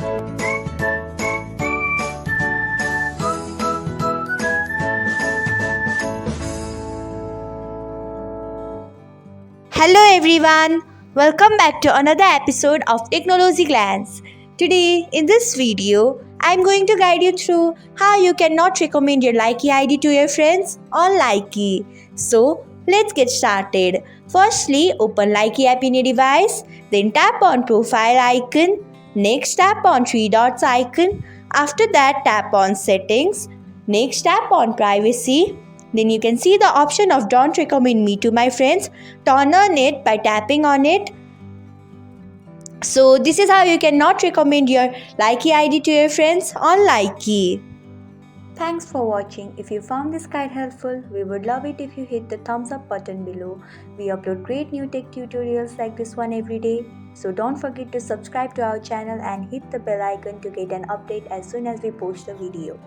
Hello everyone, welcome back to another episode of Technologyglance. Today in this video, I'm going to guide you through how you cannot recommend your Likee ID to your friends on Likee. So let's get started. Firstly, open Likee app in your device, then tap on profile icon, next tap on three dots icon, after that tap on settings, next tap on privacy. Then you can see the option of don't recommend me to my friends. Turn on it by tapping on it. So this is how you cannot recommend your Likee ID to your friends on Likee. Thanks for watching. If you found this guide helpful, we would love it if you hit the thumbs up button below. We upload great new tech tutorials like this one every day. So don't forget to subscribe to our channel and hit the bell icon to get an update as soon as we post a video.